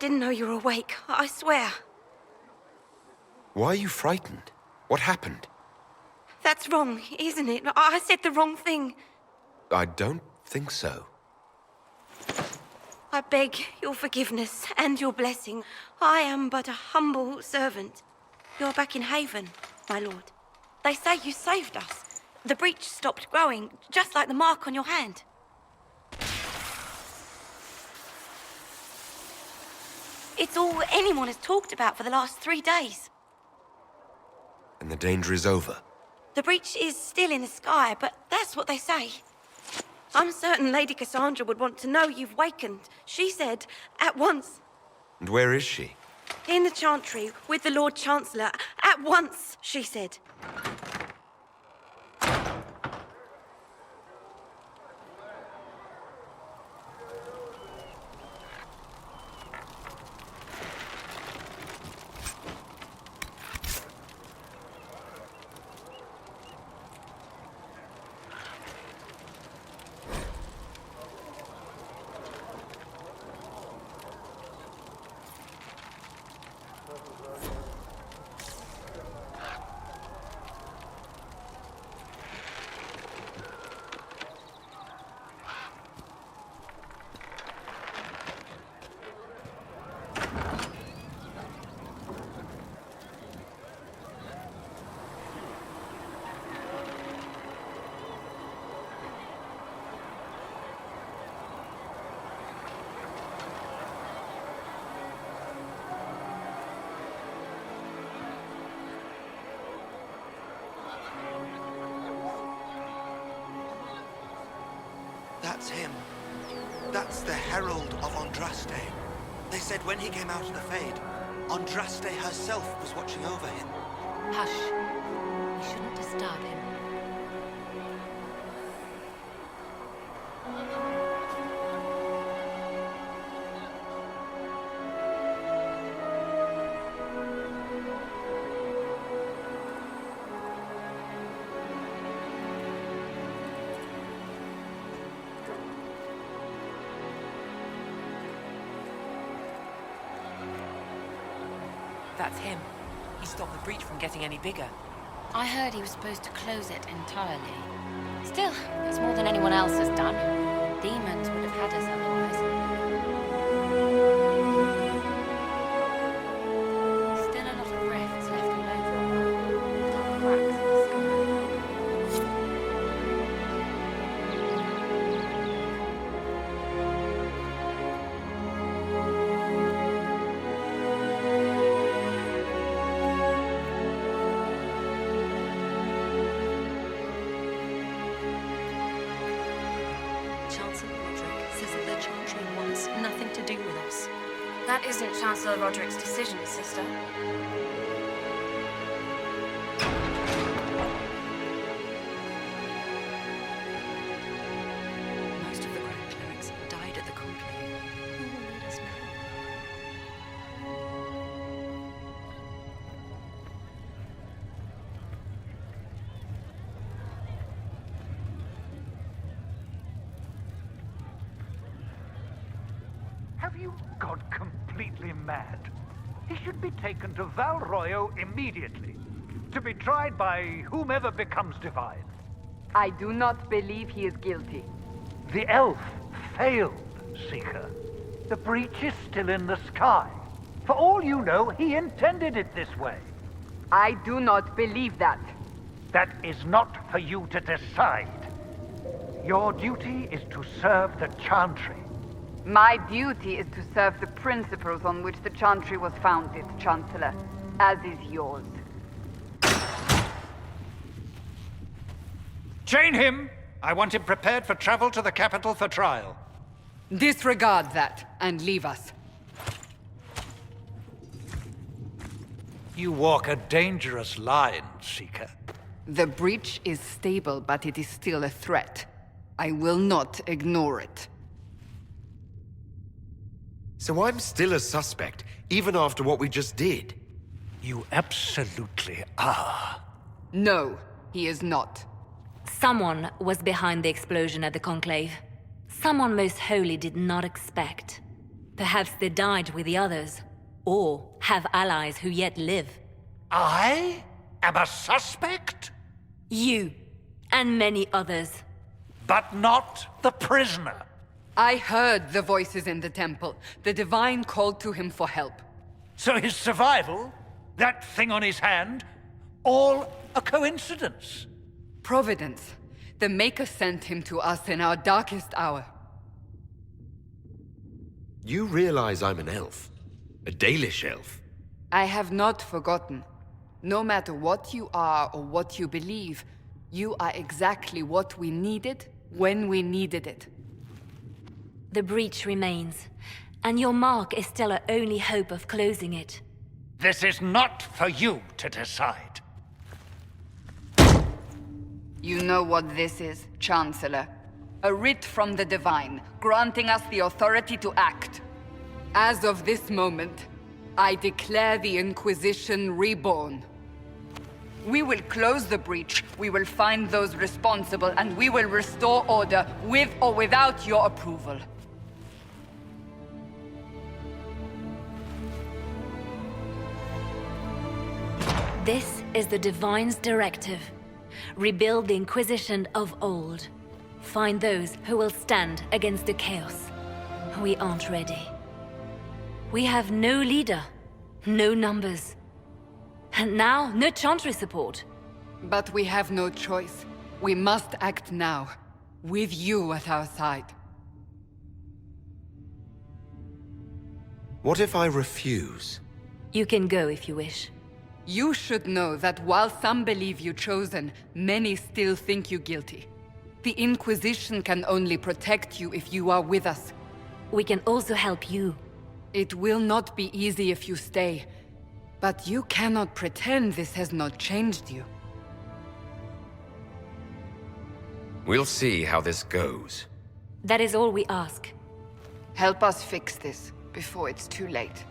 didn't know you were awake, I swear. Why are you frightened? What happened? That's wrong, isn't it? I said the wrong thing. I don't think so. I beg your forgiveness and your blessing. I am but a humble servant. You're back in Haven, my lord. They say you saved us. The breach stopped growing, just like the mark on your hand. It's all anyone has talked about for the last 3 days. And the danger is over. The breach is still in the sky, but that's what they say. I'm certain Lady Cassandra would want to know you've wakened. She said, at once. And where is she? In the Chantry, with the Lord Chancellor. At once, she said. That's him. That's the Herald of Andraste. They said when he came out of the Fade, Andraste herself was watching over him. Hush. We shouldn't disturb him. That's him. He stopped the breach from getting any bigger. I heard he was supposed to close it entirely. Still, it's more than anyone else has done. Demons would have had us otherwise. Still a lot of rifts left all over. Little cracks in the sky. That isn't Chancellor Roderick's decision, sister. Most of the Grand Clerics died at the Conclave. Who will lead us now? Have you gone completely mad? He should be taken to Val Royo immediately, to be tried by whomever becomes divine. I do not believe he is guilty. The elf failed, Seeker. The breach is still in the sky. For all you know, he intended it this way. I do not believe that. That is not for you to decide. Your duty is to serve the Chantry. My duty is to serve the principles on which the Chantry was founded, Chancellor, as is yours. Chain him! I want him prepared for travel to the capital for trial. Disregard that, and leave us. You walk a dangerous line, Seeker. The breach is stable, but it is still a threat. I will not ignore it. So I'm still a suspect, even after what we just did? You absolutely are. No, he is not. Someone was behind the explosion at the Conclave. Someone Most Holy did not expect. Perhaps they died with the others, or have allies who yet live. I am a suspect? You, and many others. But not the prisoner. I heard the voices in the temple. The Divine called to him for help. So his survival, that thing on his hand, all a coincidence. Providence. The Maker sent him to us in our darkest hour. You realize I'm an elf? A Dalish elf? I have not forgotten. No matter what you are or what you believe, you are exactly what we needed when we needed it. The breach remains, and your mark is still our only hope of closing it. This is not for you to decide. You know what this is, Chancellor. A writ from the Divine, granting us the authority to act. As of this moment, I declare the Inquisition reborn. We will close the breach, we will find those responsible, and we will restore order with or without your approval. This is the Divine's directive. Rebuild the Inquisition of old. Find those who will stand against the chaos. We aren't ready. We have no leader, no numbers. And now, no Chantry support. But we have no choice. We must act now, with you at our side. What if I refuse? You can go if you wish. You should know that while some believe you chosen, many still think you guilty. The Inquisition can only protect you if you are with us. We can also help you. It will not be easy if you stay, but you cannot pretend this has not changed you. We'll see how this goes. That is all we ask. Help us fix this before it's too late.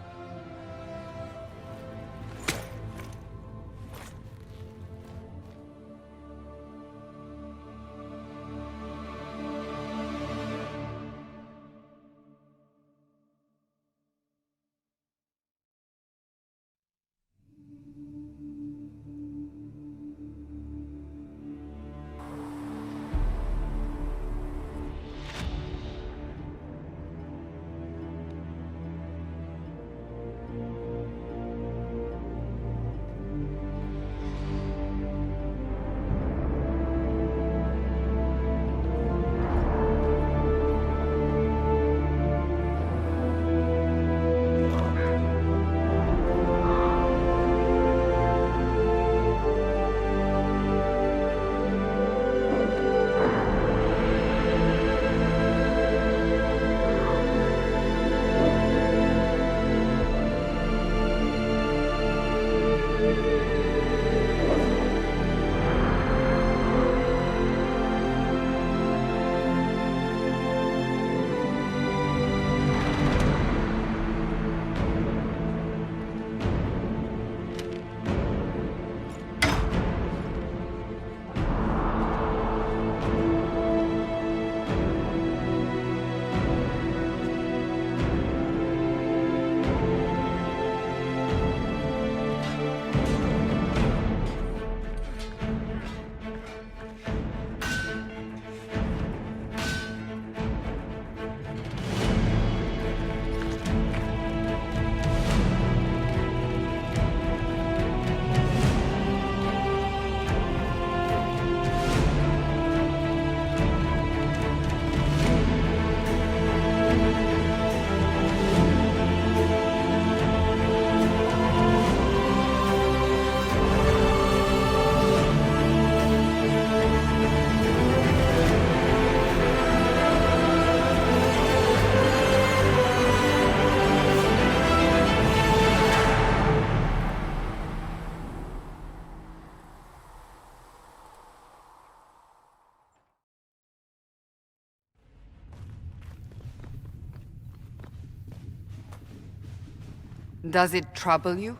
Does it trouble you?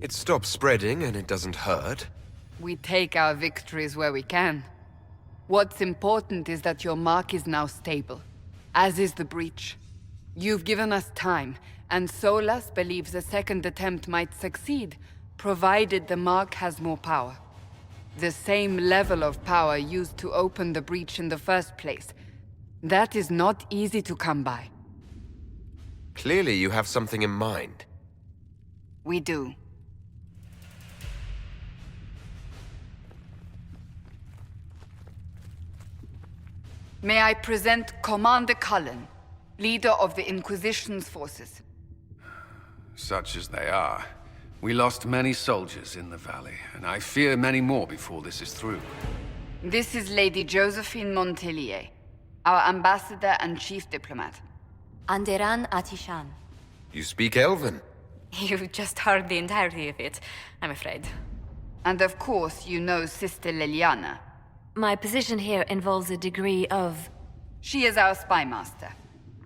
It stops spreading and it doesn't hurt. We take our victories where we can. What's important is that your mark is now stable, as is the breach. You've given us time, and Solas believes a second attempt might succeed, provided the mark has more power. The same level of power used to open the breach in the first place. That is not easy to come by. Clearly you have something in mind. We do. May I present Commander Cullen, leader of the Inquisition's forces. Such as they are. We lost many soldiers in the valley, and I fear many more before this is through. This is Lady Josephine Montelier, our ambassador and chief diplomat. Anderan Atishan. You speak Elven. You've just heard the entirety of it, I'm afraid. And of course, you know Sister Liliana. My position here involves a degree of... She is our spy master.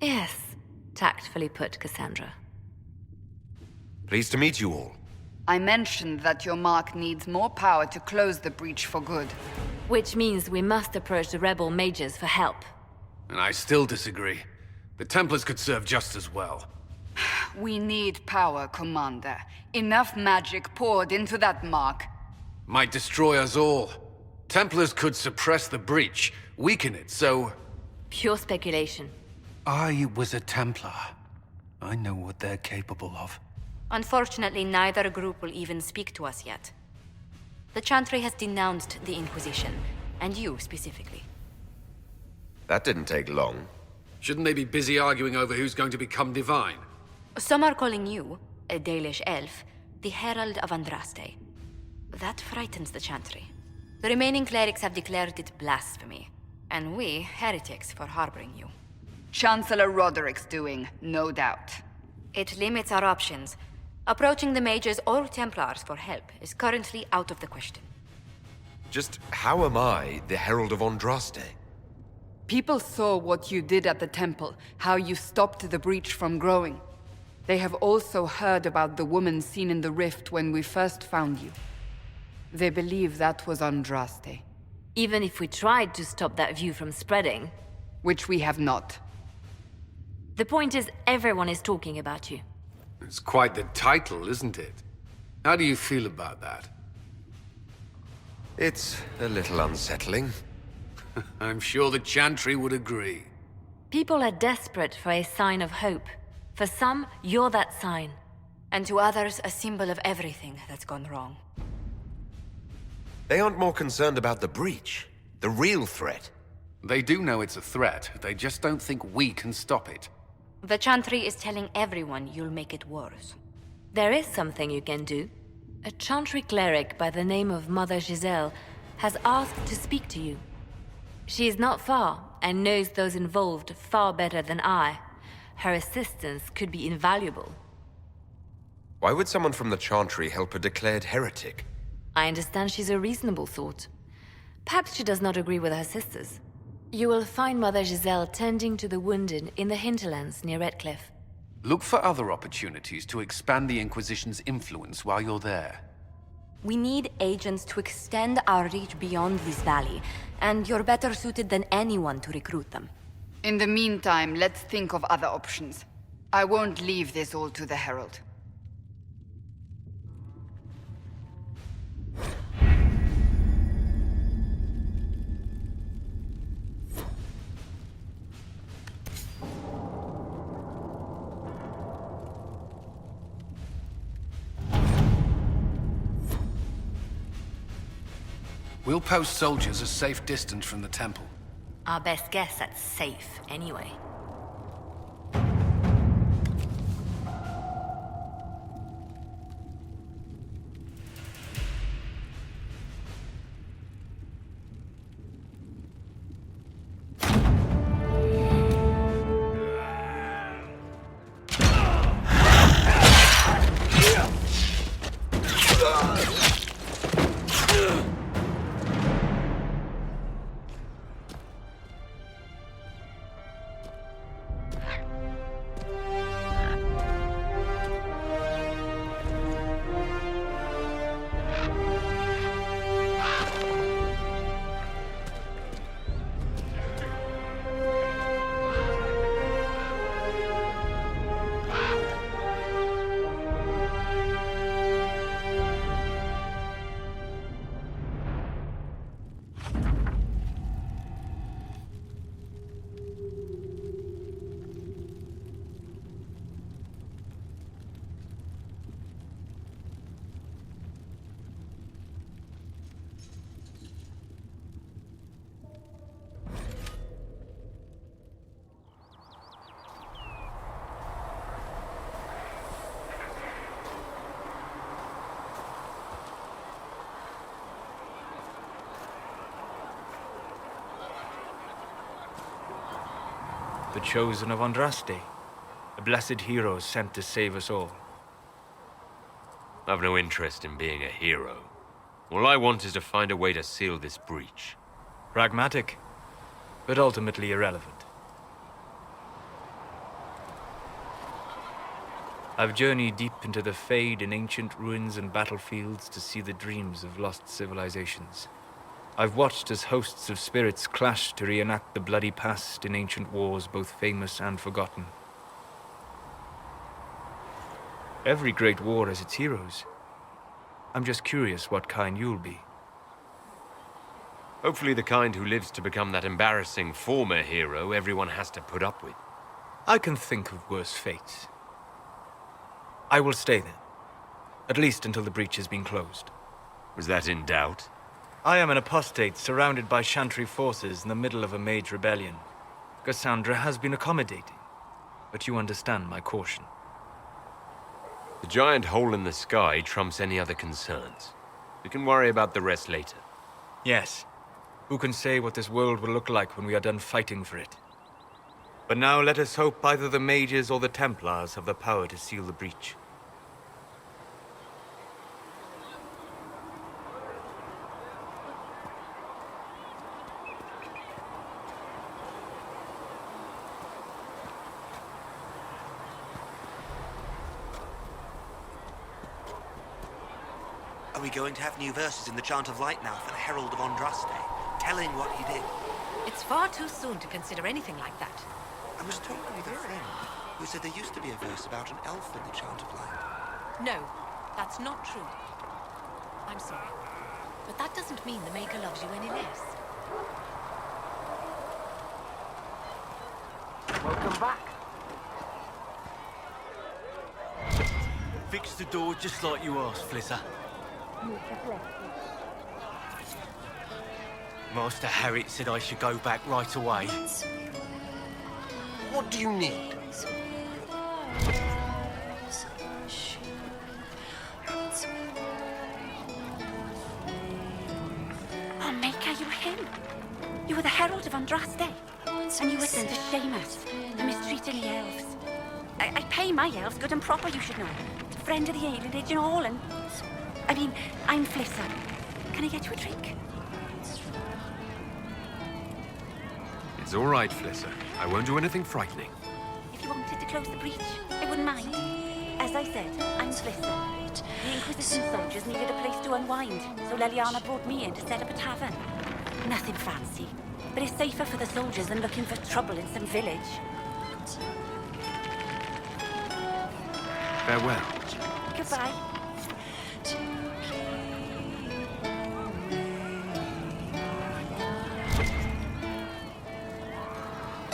Yes, tactfully put, Cassandra. Pleased to meet you all. I mentioned that your mark needs more power to close the breach for good. Which means we must approach the rebel mages for help. And I still disagree. The Templars could serve just as well. We need power, Commander. Enough magic poured into that mark. Might destroy us all. Templars could suppress the breach, weaken it, so... Pure speculation. I was a Templar. I know what they're capable of. Unfortunately, neither group will even speak to us yet. The Chantry has denounced the Inquisition, and you specifically. That didn't take long. Shouldn't they be busy arguing over who's going to become divine? Some are calling you, a Dalish elf, the Herald of Andraste. That frightens the Chantry. The remaining clerics have declared it blasphemy, and we, heretics, for harboring you. Chancellor Roderick's doing, no doubt. It limits our options. Approaching the mages or Templars for help is currently out of the question. Just how am I the Herald of Andraste? People saw what you did at the temple, how you stopped the breach from growing. They have also heard about the woman seen in the rift when we first found you. They believe that was Andraste. Even if we tried to stop that view from spreading... Which we have not. The point is, everyone is talking about you. It's quite the title, isn't it? How do you feel about that? It's a little unsettling. I'm sure the Chantry would agree. People are desperate for a sign of hope. For some, you're that sign. And to others, a symbol of everything that's gone wrong. They aren't more concerned about the breach, the real threat. They do know it's a threat, they just don't think we can stop it. The Chantry is telling everyone you'll make it worse. There is something you can do. A Chantry cleric by the name of Mother Giselle has asked to speak to you. She is not far, and knows those involved far better than I. Her assistance could be invaluable. Why would someone from the Chantry help a declared heretic? I understand she's a reasonable sort. Perhaps she does not agree with her sisters. You will find Mother Giselle tending to the wounded in the hinterlands near Redcliffe. Look for other opportunities to expand the Inquisition's influence while you're there. We need agents to extend our reach beyond this valley, and you're better suited than anyone to recruit them. In the meantime, let's think of other options. I won't leave this all to the Herald. We'll post soldiers a safe distance from the temple. Our best guess at safe, anyway. chosen of Andraste, a blessed hero sent to save us all. I've no interest in being a hero. All I want is to find a way to seal this breach. Pragmatic, but ultimately irrelevant. I've journeyed deep into the Fade in ancient ruins and battlefields to see the dreams of lost civilizations. I've watched as hosts of spirits clash to reenact the bloody past in ancient wars both famous and forgotten. Every great war has its heroes. I'm just curious what kind you'll be. Hopefully the kind who lives to become that embarrassing former hero everyone has to put up with. I can think of worse fates. I will stay there, at least until the breach has been closed. Was that in doubt? I am an apostate surrounded by Chantry forces in the middle of a mage rebellion. Cassandra has been accommodating, but you understand my caution. The giant hole in the sky trumps any other concerns. We can worry about the rest later. Yes. Who can say what this world will look like when we are done fighting for it? But now let us hope either the mages or the Templars have the power to seal the breach. Are we going to have new verses in the Chant of Light now for the Herald of Andraste, telling what he did? It's far too soon to consider anything like that. I was talking with a friend who said there used to be a verse about an elf in the Chant of Light. No, that's not true. I'm sorry. But that doesn't mean the Maker loves you any less. Welcome back. Fix the door just like you asked, Flitter. Master Harriet said I should go back right away. What do you need? Oh, Maker, you were him. You were the Herald of Andraste. And you were sent to shame us, for mistreating the elves. I pay my elves good and proper, you should know. Friend of the alienage and all, and... I mean, I'm Flissa. Can I get you a drink? It's all right, Flissa. I won't do anything frightening. If you wanted to close the breach, I wouldn't mind. As I said, I'm Flissa. The Inquisition soldiers needed a place to unwind, so Leliana brought me in to set up a tavern. Nothing fancy, but it's safer for the soldiers than looking for trouble in some village. Farewell. Goodbye.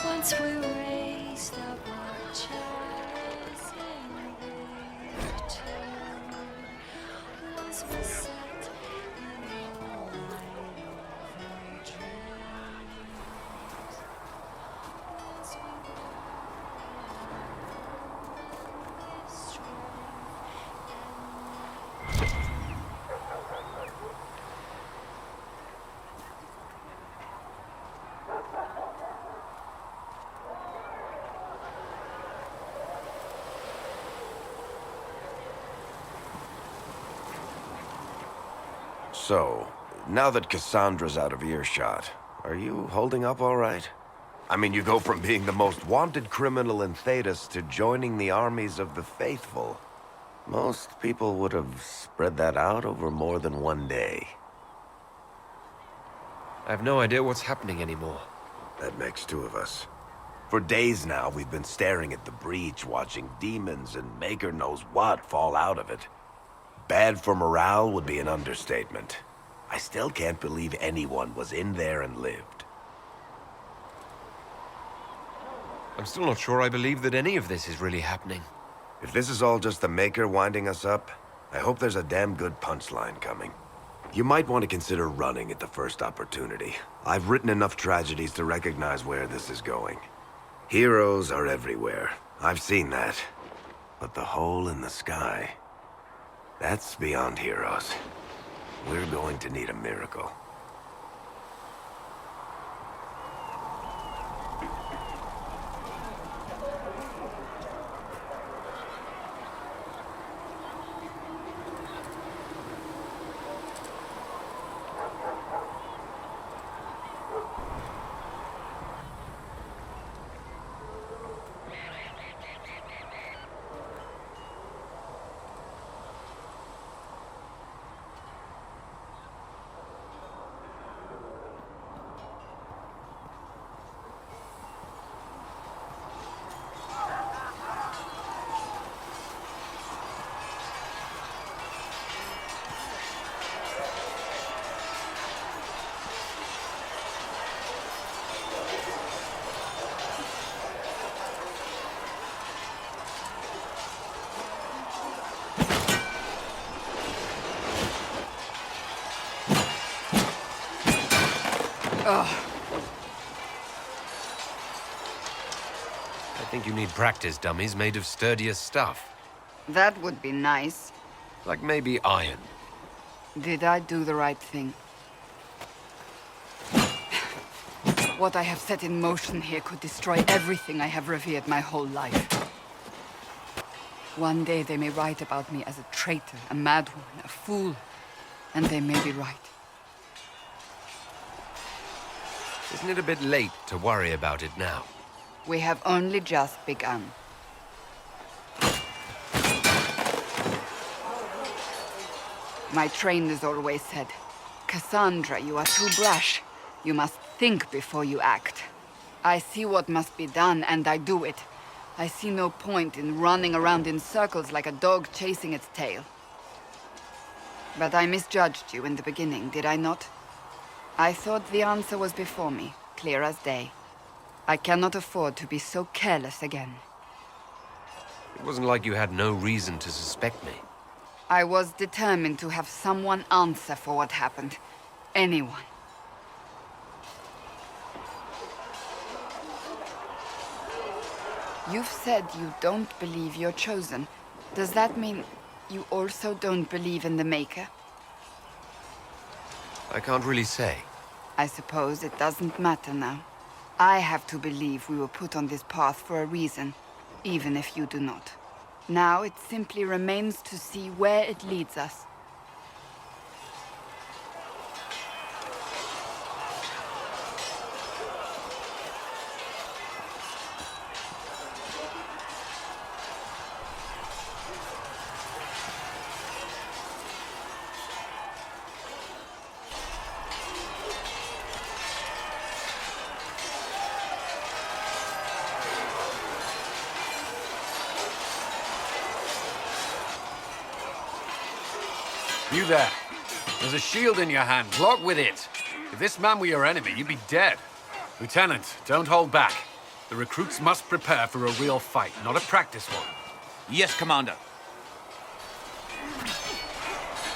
Once we raised our watches and they returned. Once we sat in all night over dreams. Once we were strong So, now that Cassandra's out of earshot, are you holding up all right? I mean, you go from being the most wanted criminal in Thedas to joining the armies of the faithful. Most people would have spread that out over more than one day. I have no idea what's happening anymore. That makes two of us. For days now, we've been staring at the breach, watching demons and Maker knows what fall out of it. Bad for morale would be an understatement. I still can't believe anyone was in there and lived. I'm still not sure I believe that any of this is really happening. If this is all just the Maker winding us up, I hope there's a damn good punchline coming. You might want to consider running at the first opportunity. I've written enough tragedies to recognize where this is going. Heroes are everywhere. I've seen that. But the hole in the sky... that's beyond heroes. We're going to need a miracle. I think you need practice dummies made of sturdier stuff. That would be nice. Like maybe iron. Did I do the right thing? What I have set in motion here could destroy everything I have revered my whole life. One day they may write about me as a traitor, a madwoman, a fool. And they may be right. Isn't it a bit late to worry about it now? We have only just begun. My trainers always said, Cassandra, you are too brash. You must think before you act. I see what must be done, and I do it. I see no point in running around in circles like a dog chasing its tail. But I misjudged you in the beginning, did I not? I thought the answer was before me, clear as day. I cannot afford to be so careless again. It wasn't like you had no reason to suspect me. I was determined to have someone answer for what happened. Anyone. You've said you don't believe you're chosen. Does that mean you also don't believe in the Maker? I can't really say. I suppose it doesn't matter now. I have to believe we were put on this path for a reason, even if you do not. Now it simply remains to see where it leads us. You there. There's a shield in your hand. Block with it. If this man were your enemy, you'd be dead. Lieutenant, don't hold back. The recruits must prepare for a real fight, not a practice one. Yes, Commander.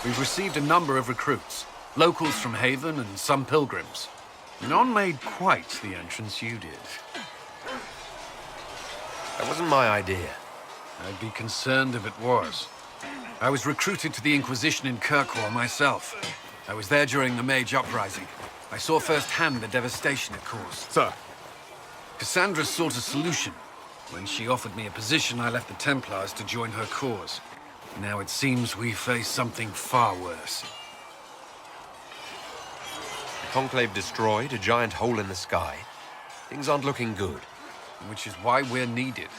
We've received a number of recruits. Locals from Haven and some pilgrims. None made quite the entrance you did. That wasn't my idea. I'd be concerned if it was. I was recruited to the Inquisition in Kirkwall myself. I was there during the Mage Uprising. I saw firsthand the devastation it caused. Sir. Cassandra sought a solution. When she offered me a position, I left the Templars to join her cause. Now it seems we face something far worse. The Conclave destroyed, a giant hole in the sky. Things aren't looking good. Which is why we're needed.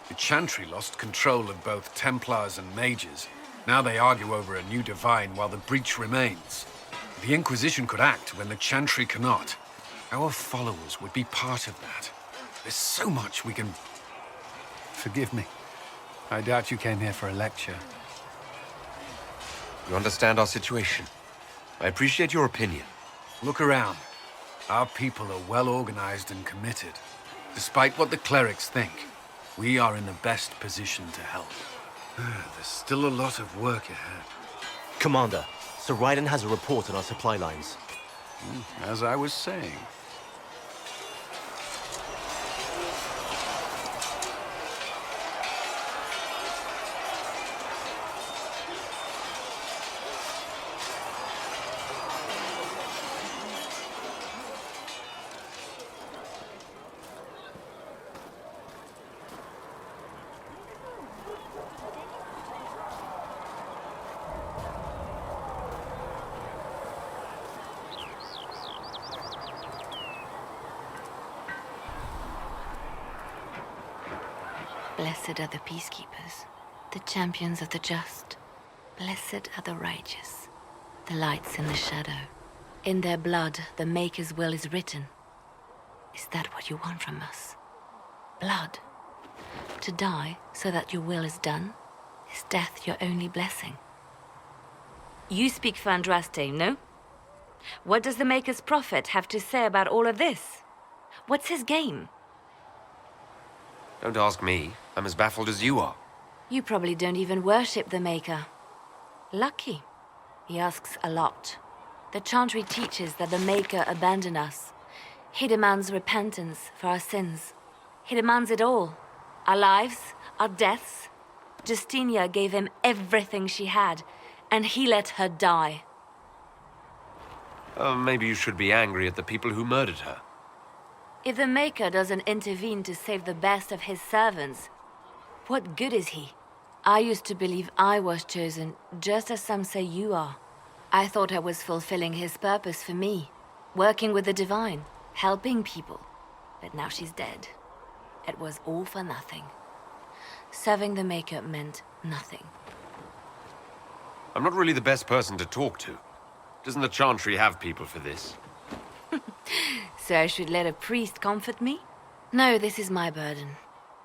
The Chantry lost control of both Templars and Mages. Now they argue over a new divine while the breach remains. The Inquisition could act when the Chantry cannot. Our followers would be part of that. There's so much we can... Forgive me. I doubt you came here for a lecture. You understand our situation. I appreciate your opinion. Look around. Our people are well organized and committed. Despite what the clerics think, we are in the best position to help. There's still a lot of work ahead. Commander, Sir Raiden has a report on our supply lines. As I was saying. Blessed are the peacekeepers, the champions of the just. Blessed are the righteous, the lights in the shadow. In their blood, the Maker's will is written. Is that what you want from us? Blood? To die so that your will is done? Is death your only blessing? You speak for Andraste, no? What does the Maker's prophet have to say about all of this? What's his game? Don't ask me. I'm as baffled as you are. You probably don't even worship the Maker. Lucky. He asks a lot. The Chantry teaches that the Maker abandoned us, He demands repentance for our sins. He demands it all. Our lives, our deaths. Justinia gave him everything she had, and he let her die. Maybe you should be angry at the people who murdered her. If the Maker doesn't intervene to save the best of his servants, what good is he? I used to believe I was chosen, just as some say you are. I thought I was fulfilling his purpose for me, working with the divine, helping people. But now she's dead. It was all for nothing. Serving the Maker meant nothing. I'm not really the best person to talk to. Doesn't the Chantry have people for this? So I should let a priest comfort me? No, this is my burden.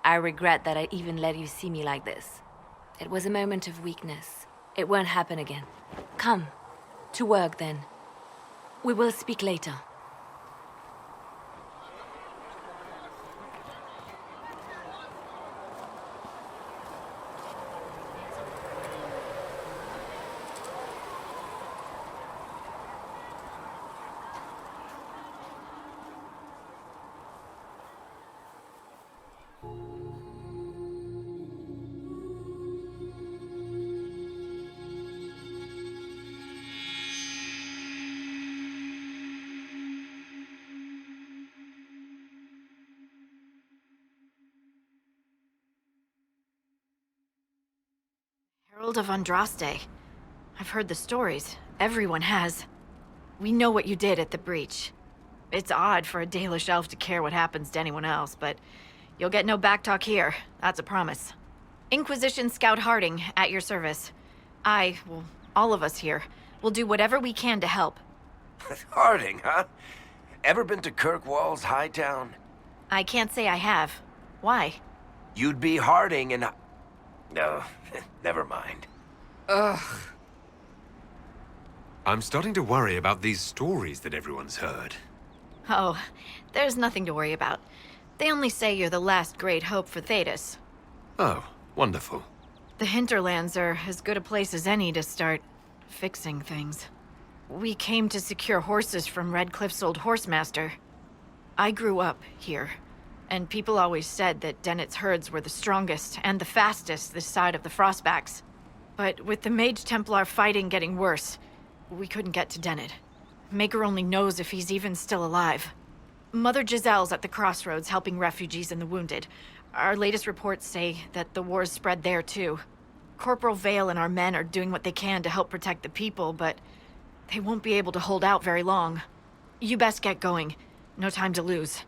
I regret that I even let you see me like this. It was a moment of weakness. It won't happen again. Come. To work, then. We will speak later. Herald of Andraste. I've heard the stories. Everyone has. We know what you did at the breach. It's odd for a Dalish elf to care what happens to anyone else, but you'll get no backtalk here. That's a promise. Inquisition Scout Harding, at your service. All of us here, will do whatever we can to help. Harding, huh? Ever been to Kirkwall's Hightown? I can't say I have. Why? You'd be Harding and... No, never mind. Ugh. I'm starting to worry about these stories that everyone's heard. Oh, there's nothing to worry about. They only say you're the last great hope for Thedas. Oh, wonderful. The hinterlands are as good a place as any to start fixing things. We came to secure horses from Redcliffe's old horsemaster. I grew up here, and people always said that Dennett's herds were the strongest and the fastest this side of the Frostbacks. But with the Mage Templar fighting getting worse, we couldn't get to Dennett. Maker only knows if he's even still alive. Mother Giselle's at the crossroads helping refugees and the wounded. Our latest reports say that the war's spread there too. Corporal Vale and our men are doing what they can to help protect the people, but they won't be able to hold out very long. You best get going. No time to lose.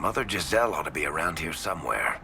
Mother Giselle ought to be around here somewhere.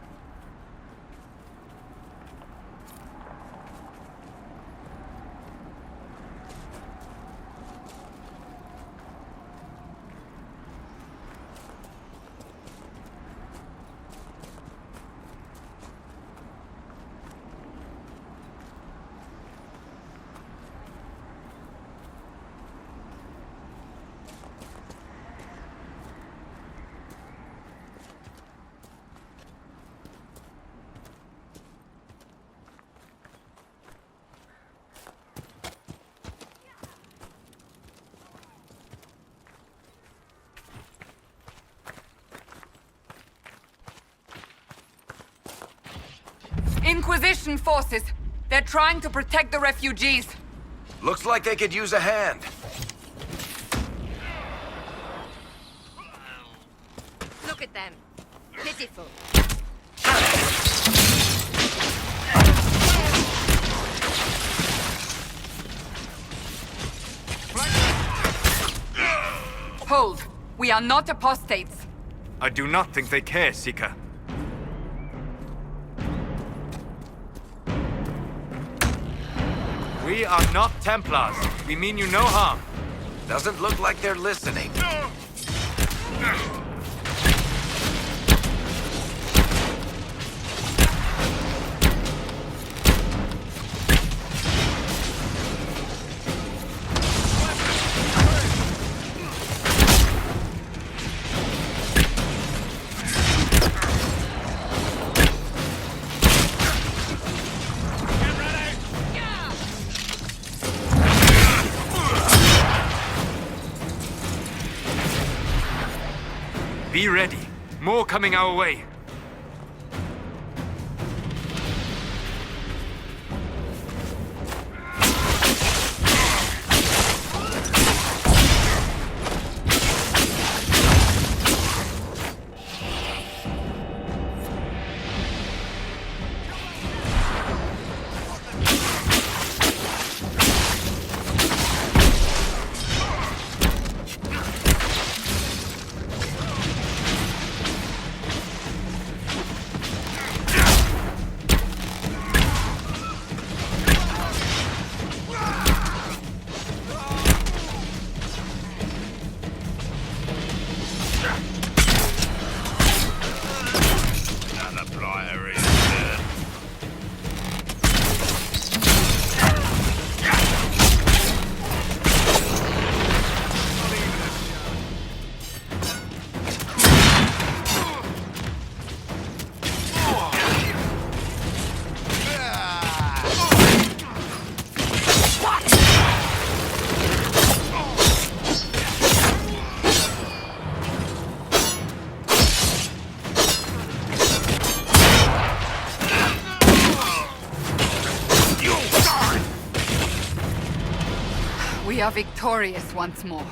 Inquisition forces! They're trying to protect the refugees! Looks like they could use a hand. Look at them. Pitiful. Hold! We are not apostates! I do not think they care, Seeker. We are not Templars. We mean you no harm. Doesn't look like they're listening. Be ready. More coming our way. We are victorious once more.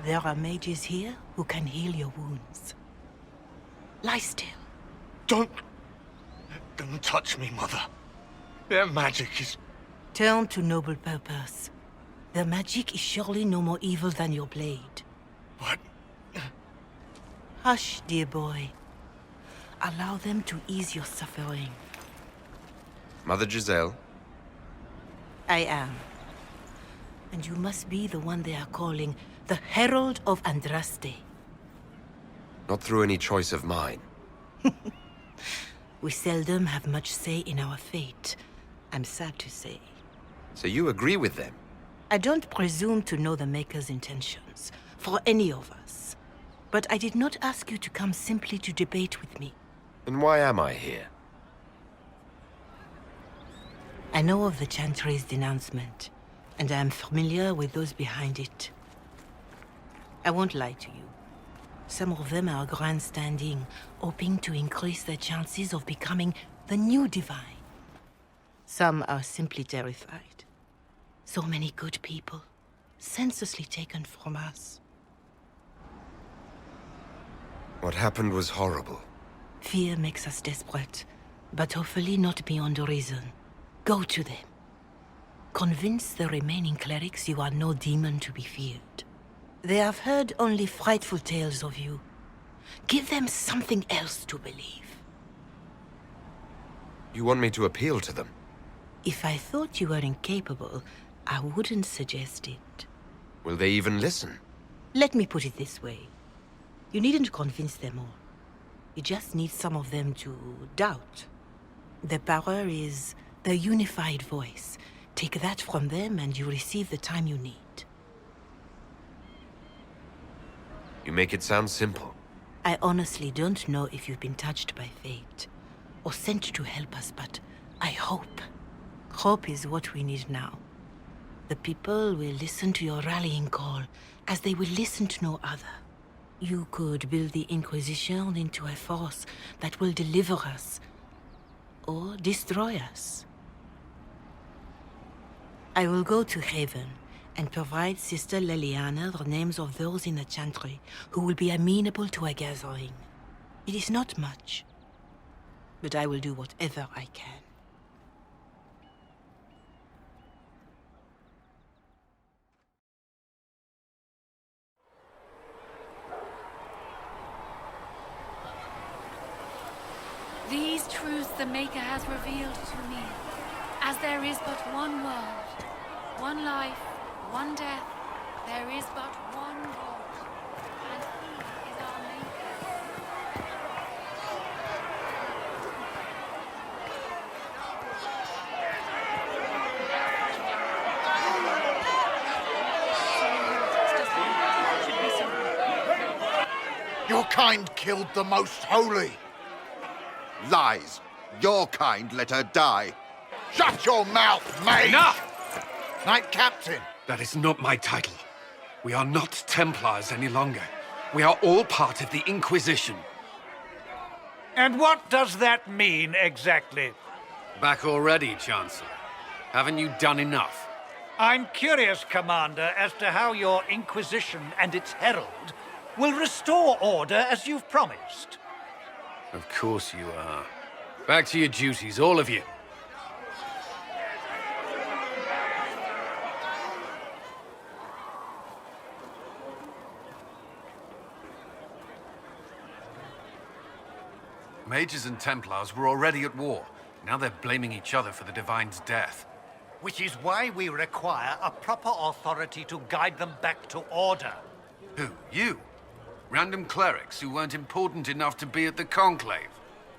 There are mages here who can heal your wounds. Lie still. Don't touch me, Mother. Their magic is... Turn to noble purpose. Their magic is surely no more evil than your blade. What? Hush, dear boy. Allow them to ease your suffering. Mother Giselle? I am. And you must be the one they are calling the Herald of Andraste. Not through any choice of mine. We seldom have much say in our fate, I'm sad to say. So you agree with them? I don't presume to know the Maker's intentions, for any of us. But I did not ask you to come simply to debate with me. And why am I here? I know of the Chantry's denouncement, and I am familiar with those behind it. I won't lie to you. Some of them are grandstanding, hoping to increase their chances of becoming the new divine. Some are simply terrified. So many good people, senselessly taken from us. What happened was horrible. Fear makes us desperate, but hopefully not beyond reason. Go to them. Convince the remaining clerics you are no demon to be feared. They have heard only frightful tales of you. Give them something else to believe. You want me to appeal to them? If I thought you were incapable, I wouldn't suggest it. Will they even listen? Let me put it this way. You needn't convince them all. You just need some of them to doubt. Their power is their unified voice. Take that from them and you receive the time you need. You make it sound simple. I honestly don't know if you've been touched by fate, or sent to help us, but I hope. Hope is what we need now. The people will listen to your rallying call, as they will listen to no other. You could build the Inquisition into a force that will deliver us, or destroy us. I will go to Haven and provide Sister Leliana the names of those in the Chantry who will be amenable to a gathering. It is not much, but I will do whatever I can. These truths the Maker has revealed to me, as there is but one world, one life, one death, there is but one God, and He is our Maker. Your kind killed the most holy. Lies. Your kind let her die. Shut your mouth, mate! Enough! Knight Captain. That is not my title. We are not Templars any longer. We are all part of the Inquisition. And what does that mean exactly? Back already, Chancellor. Haven't you done enough? I'm curious, Commander, as to how your Inquisition and its herald will restore order as you've promised. Of course you are. Back to your duties, all of you. Mages and Templars were already at war. Now they're blaming each other for the Divine's death. Which is why we require a proper authority to guide them back to order. Who? You? Random clerics who weren't important enough to be at the Conclave?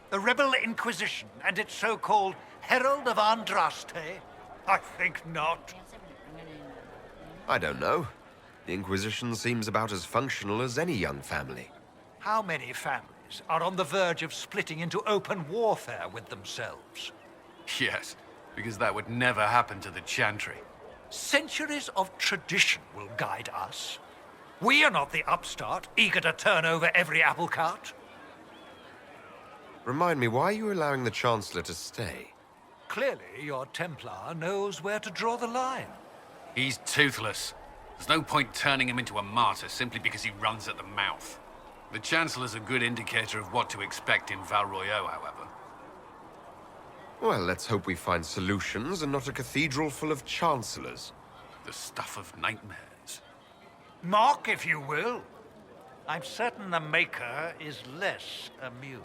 The Rebel Inquisition and its so-called Herald of Andraste? I think not. I don't know. The Inquisition seems about as functional as any young family. How many families are on the verge of splitting into open warfare with themselves? Yes, because that would never happen to the Chantry. Centuries of tradition will guide us. We are not the upstart, eager to turn over every apple cart. Remind me, why are you allowing the Chancellor to stay? Clearly, your Templar knows where to draw the line. He's toothless. There's no point turning him into a martyr simply because he runs at the mouth. The Chancellor's a good indicator of what to expect in Val Royeaux, however. Well, let's hope we find solutions and not a cathedral full of chancellors. The stuff of nightmares. Mock, if you will. I'm certain the Maker is less amused.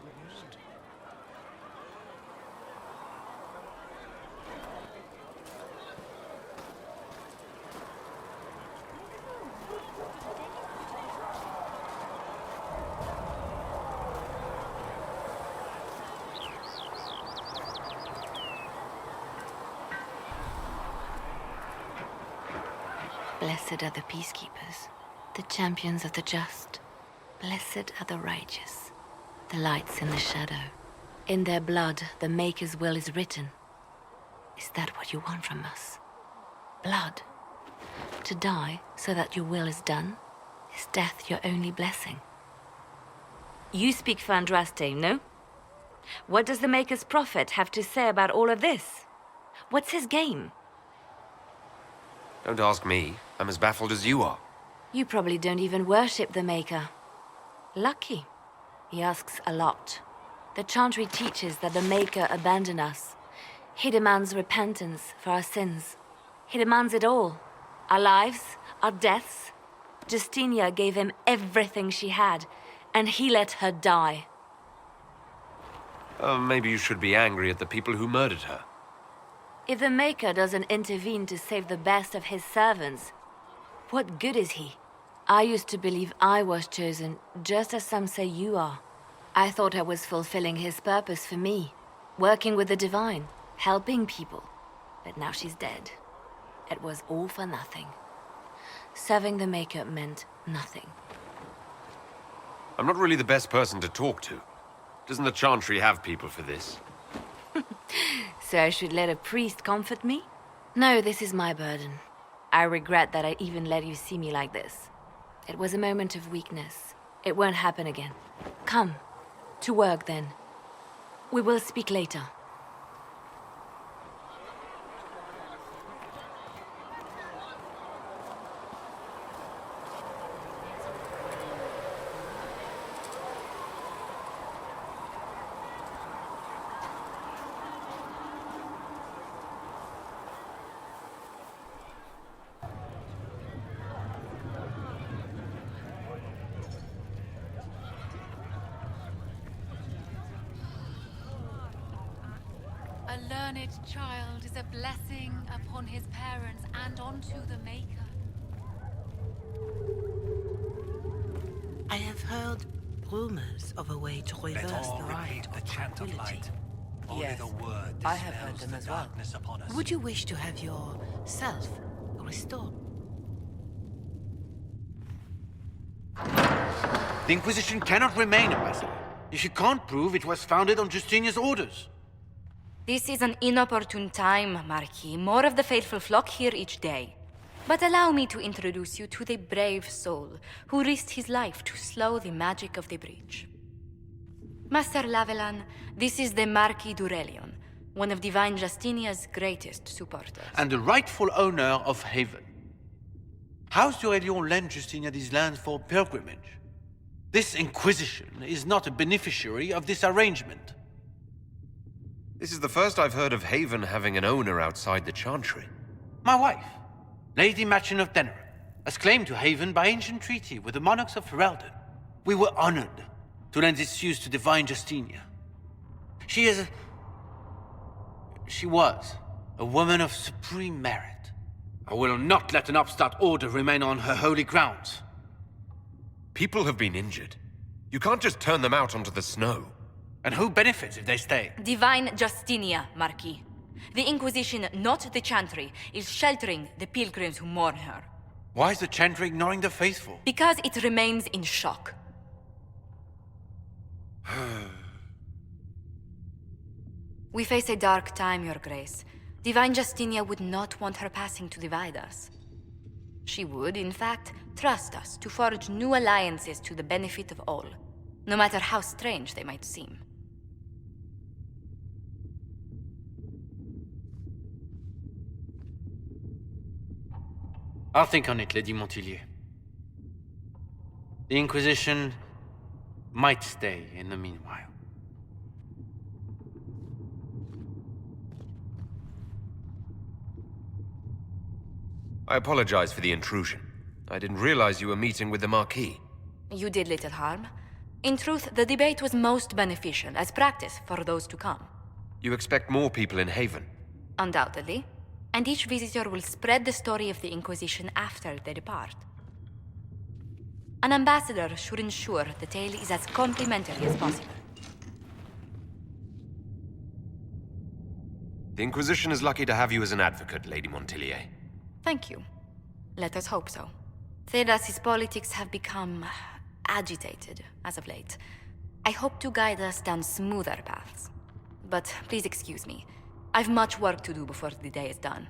Blessed are the peacekeepers, the champions of the just. Blessed are the righteous, the lights in the shadow. In their blood, the Maker's will is written. Is that what you want from us? Blood? To die so that your will is done? Is death your only blessing? You speak for Andraste, no? What does the Maker's prophet have to say about all of this? What's his game? Don't ask me. I'm as baffled as you are. You probably don't even worship the Maker. Lucky. He asks a lot. The Chantry teaches that the Maker abandoned us. He demands repentance for our sins. He demands it all. Our lives, our deaths. Justinia gave him everything she had, and he let her die. Maybe you should be angry at the people who murdered her. If the Maker doesn't intervene to save the best of his servants, what good is he? I used to believe I was chosen, just as some say you are. I thought I was fulfilling his purpose for me, working with the Divine, helping people. But now she's dead. It was all for nothing. Serving the Maker meant nothing. I'm not really the best person to talk to. Doesn't the Chantry have people for this? So I should let a priest comfort me? No, this is my burden. I regret that I even let you see me like this. It was a moment of weakness. It won't happen again. Come. To work, then. We will speak later. A learned child is a blessing upon his parents and onto the Maker. I have heard rumors of a way to reverse the rite of tranquility. Yes, I have heard them as well. Would you wish to have yourself restored? The Inquisition cannot remain, Ambassador, if you can't prove it was founded on Justinia's orders. This is an inopportune time, Marquis. More of the faithful flock here each day. But allow me to introduce you to the brave soul who risked his life to slow the magic of the breach. Master Lavelan, this is the Marquis d'Aurelion, one of Divine Justinia's greatest supporters. And the rightful owner of Haven. House d'Aurelion lent Justinia these lands for pilgrimage. This Inquisition is not a beneficiary of this arrangement. This is the first I've heard of Haven having an owner outside the Chantry. My wife, Lady Machin of Denerim, has claim to Haven by ancient treaty with the monarchs of Ferelden. We were honored to lend its use to Divine Justinia. She was a woman of supreme merit. I will not let an upstart order remain on her holy grounds. People have been injured. You can't just turn them out onto the snow. And who benefits if they stay? Divine Justinia, Marquis. The Inquisition, not the Chantry, is sheltering the pilgrims who mourn her. Why is the Chantry ignoring the faithful? Because it remains in shock. We face a dark time, Your Grace. Divine Justinia would not want her passing to divide us. She would, in fact, trust us to forge new alliances to the benefit of all, no matter how strange they might seem. I'll think on it, Lady Montillier. The Inquisition might stay in the meanwhile. I apologize for the intrusion. I didn't realize you were meeting with the Marquis. You did little harm. In truth, the debate was most beneficial as practice for those to come. You expect more people in Haven? Undoubtedly. And each visitor will spread the story of the Inquisition after they depart. An ambassador should ensure the tale is as complimentary as possible. The Inquisition is lucky to have you as an advocate, Lady Montillier. Thank you. Let us hope so. Thedas's politics have become agitated as of late. I hope to guide us down smoother paths. But please excuse me. I've much work to do before the day is done.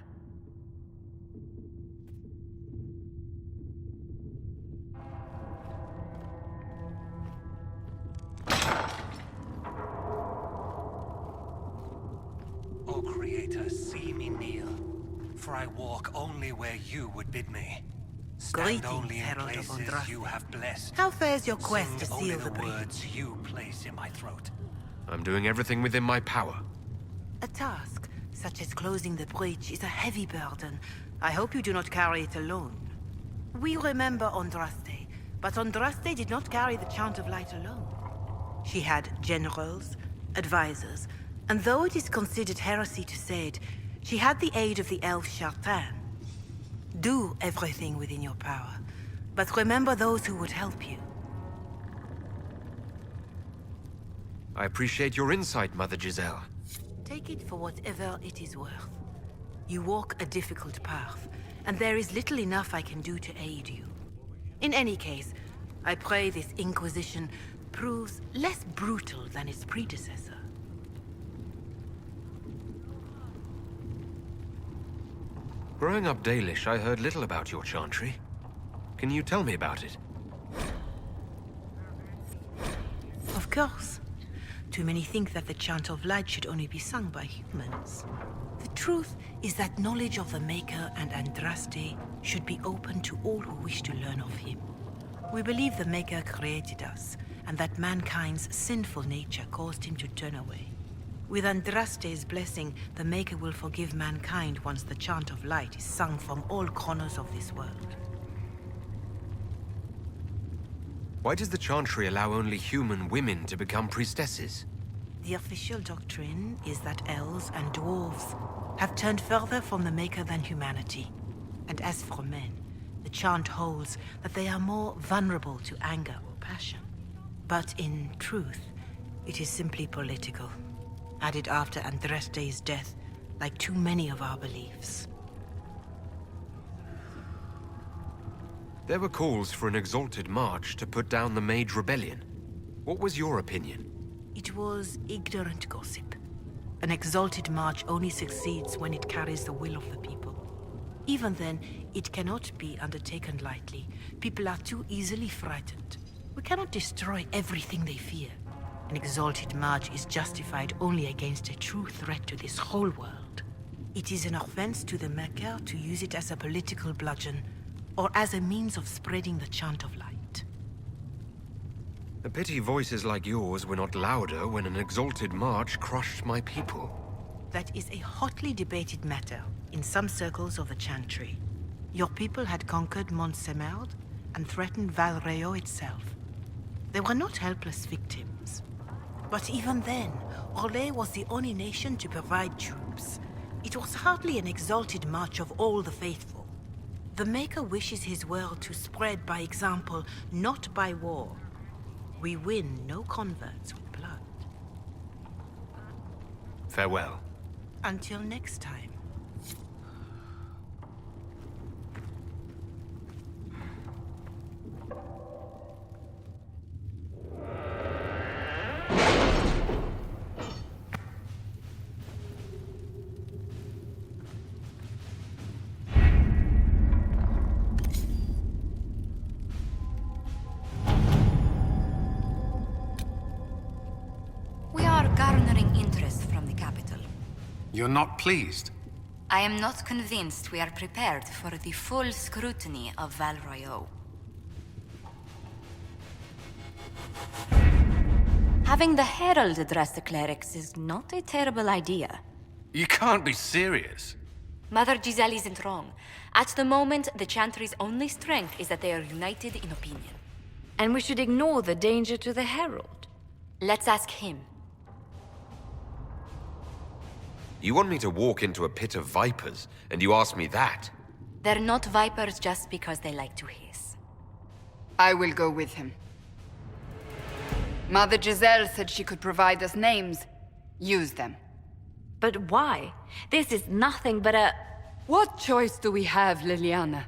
greater see me kneel, for I walk only where you would bid me. Stand Greetings, only in Herald of places Andraste. you have blessed. How fares your quest Sing to only seal the the breach? words you place in my throat. I'm doing everything within my power. A task, such as closing the breach, is a heavy burden. I hope you do not carry it alone. We remember Andraste, but Andraste did not carry the Chant of Light alone. She had generals, advisors, and though it is considered heresy to say it, she had the aid of the elf Chartan. Do everything within your power, but remember those who would help you. I appreciate your insight, Mother Giselle. Take it for whatever it is worth. You walk a difficult path, and there is little enough I can do to aid you. In any case, I pray this Inquisition proves less brutal than its predecessor. Growing up Dalish, I heard little about your chantry. Can you tell me about it? Of course. Too many think that the Chant of Light should only be sung by humans. The truth is that knowledge of the Maker and Andraste should be open to all who wish to learn of him. We believe the Maker created us, and that mankind's sinful nature caused him to turn away. With Andraste's blessing, the Maker will forgive mankind once the Chant of Light is sung from all corners of this world. Why does the chantry allow only human women to become priestesses? The official doctrine is that elves and dwarves have turned further from the Maker than humanity. And as for men, the chant holds that they are more vulnerable to anger or passion. But in truth, it is simply political, added after Andraste's death, like too many of our beliefs. There were calls for an exalted march to put down the Mage Rebellion. What was your opinion? It was ignorant gossip. An exalted march only succeeds when it carries the will of the people. Even then, it cannot be undertaken lightly. People are too easily frightened. We cannot destroy everything they fear. An exalted march is justified only against a true threat to this whole world. It is an offense to the Maker to use it as a political bludgeon, or as a means of spreading the Chant of Light. A pity voices like yours were not louder when an exalted march crushed my people. That is a hotly debated matter in some circles of the Chantry. Your people had conquered Mont Semerd and threatened Val Rayo itself. They were not helpless victims. But even then, Orlais was the only nation to provide troops. It was hardly an exalted march of all the faithful. The Maker wishes his world to spread by example, not by war. We win no converts with blood. Farewell. Until next time. We are garnering interest from the capital. You're not pleased? I am not convinced we are prepared for the full scrutiny of Val Royeaux. Having the Herald address the clerics is not a terrible idea. You can't be serious. Mother Giselle isn't wrong. At the moment, the Chantry's only strength is that they are united in opinion. And we should ignore the danger to the Herald. Let's ask him. You want me to walk into a pit of vipers, and you ask me that? They're not vipers just because they like to hiss. I will go with him. Mother Giselle said she could provide us names. Use them. But why? This is nothing but a... What choice do we have, Liliana?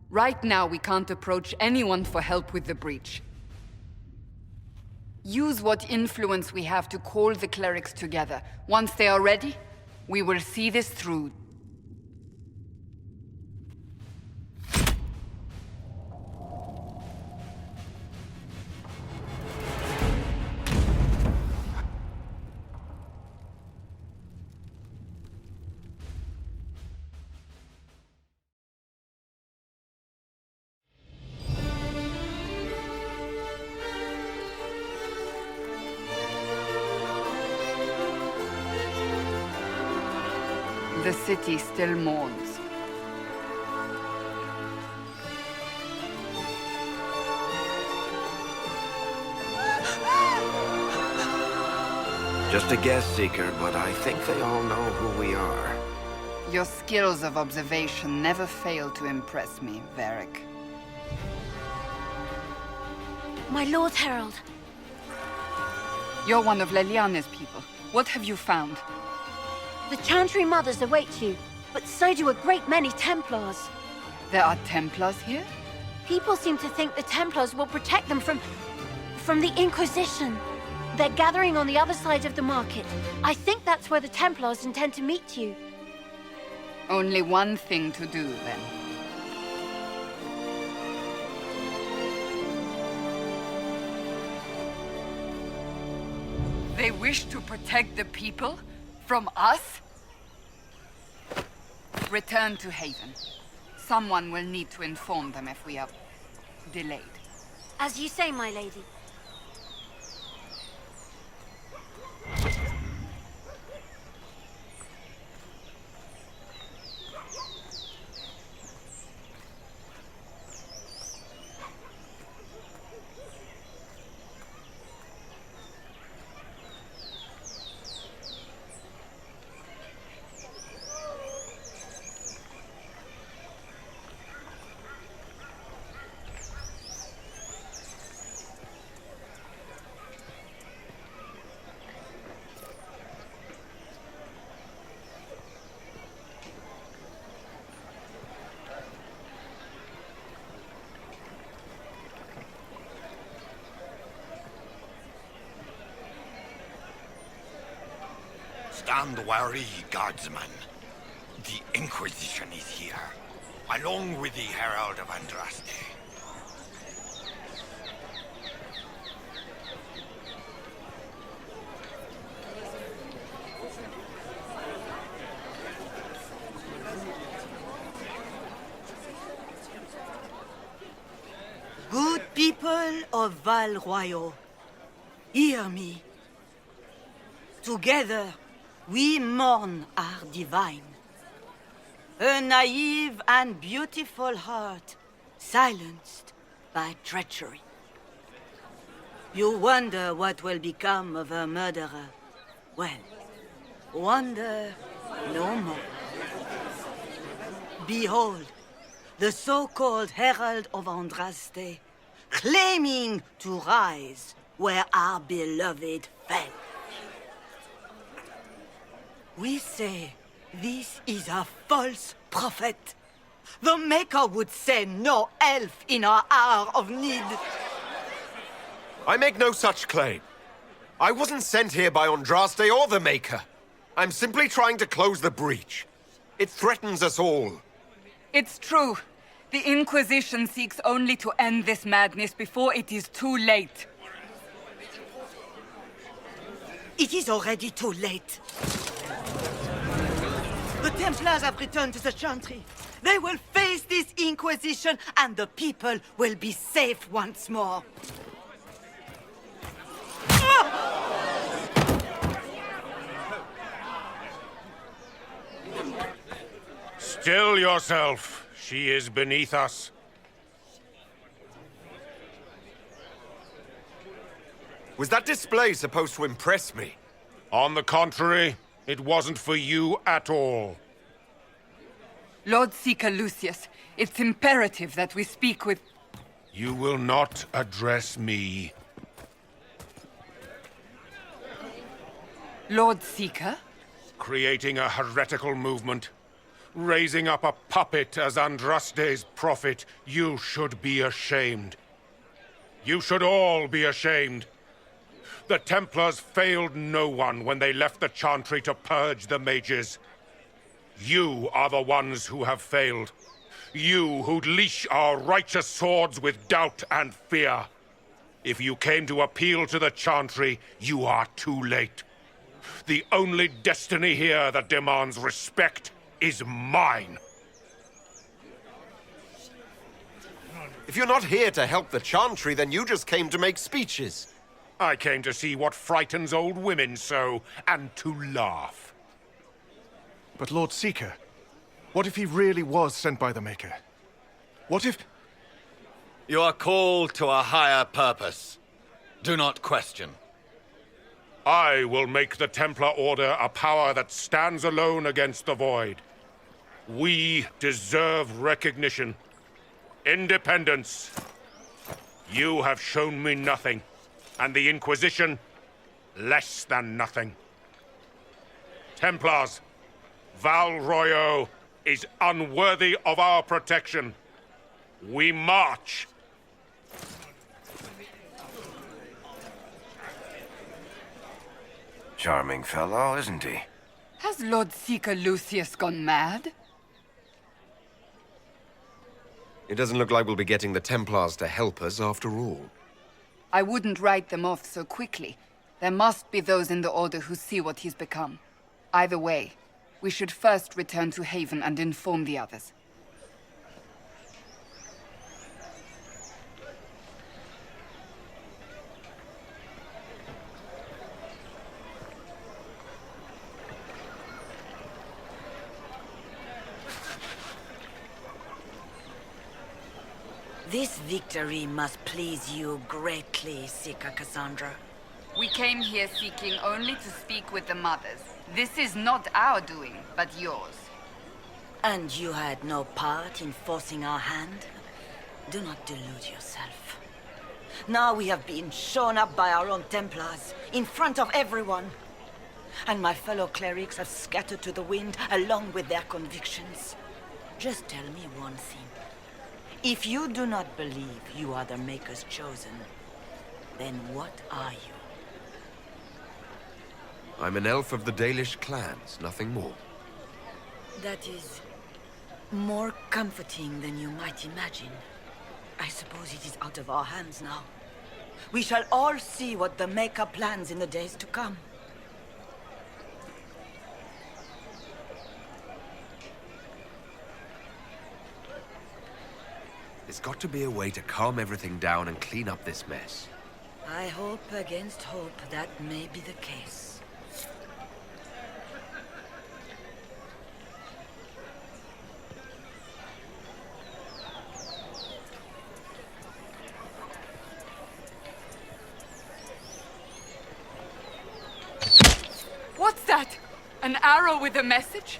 Right now, we can't approach anyone for help with the breach. Use what influence we have to call the clerics together. Once they are ready, we will see this through. city still mourns. Just a guess, Seeker, but I think they all know who we are. Your skills of observation never fail to impress me, Varric. My Lord Herald. You're one of Leliane's people. What have you found? The Chantry Mothers await you, but so do a great many Templars. There are Templars here? People seem to think the Templars will protect them from the Inquisition. They're gathering on the other side of the market. I think that's where the Templars intend to meet you. Only one thing to do, then. They wish to protect the people? From us? Return to Haven. Someone will need to inform them if we are delayed. As you say, my lady. Stand wary, guardsman. The Inquisition is here, along with the Herald of Andraste. Good people of Val Royal, hear me. Together, we mourn our divine. A naive and beautiful heart, silenced by treachery. You wonder what will become of a murderer. Well, wonder no more. Behold, the so-called Herald of Andraste, claiming to rise where our beloved fell. We say this is a false prophet. The Maker would send no elf in our hour of need. I make no such claim. I wasn't sent here by Andraste or the Maker. I'm simply trying to close the breach. It threatens us all. It's true. The Inquisition seeks only to end this madness before it is too late. It is already too late. The Templars have returned to the Chantry. They will face this Inquisition, and the people will be safe once more. Still yourself. She is beneath us. Was that display supposed to impress me? On the contrary, it wasn't for you at all. Lord Seeker Lucius, it's imperative that we speak with... You will not address me. Lord Seeker? Creating a heretical movement. Raising up a puppet as Andraste's prophet. You should be ashamed. You should all be ashamed. The Templars failed no one when they left the Chantry to purge the mages. You are the ones who have failed. You who'd leash our righteous swords with doubt and fear. If you came to appeal to the Chantry, you are too late. The only destiny here that demands respect is mine. If you're not here to help the Chantry, then you just came to make speeches. I came to see what frightens old women so, and to laugh. But Lord Seeker, what if he really was sent by the Maker? What if... You are called to a higher purpose. Do not question. I will make the Templar Order a power that stands alone against the Void. We deserve recognition. Independence. You have shown me nothing, and the Inquisition, less than nothing. Templars, Val Royo is unworthy of our protection. We march. Charming fellow, isn't he? Has Lord Seeker Lucius gone mad? It doesn't look like we'll be getting the Templars to help us after all. I wouldn't write them off so quickly. There must be those in the Order who see what he's become. Either way, we should first return to Haven and inform the others. This victory must please you greatly, Seeker Cassandra. We came here seeking only to speak with the mothers. This is not our doing, but yours. And you had no part in forcing our hand? Do not delude yourself. Now we have been shown up by our own Templars, in front of everyone. And my fellow clerics have scattered to the wind along with their convictions. Just tell me one thing. If you do not believe you are the Maker's chosen, then what are you? I'm an elf of the Dalish clans, nothing more. That is more comforting than you might imagine. I suppose it is out of our hands now. We shall all see what the Maker plans in the days to come. There's got to be a way to calm everything down and clean up this mess. I hope against hope that may be the case. What's that? An arrow with a message?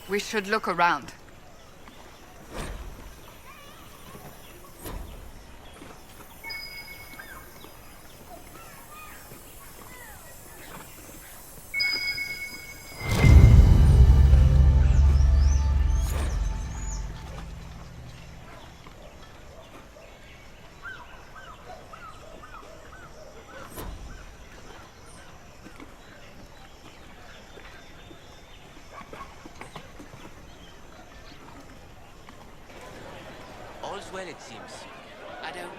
We should look around. All's well, it seems. I don't know.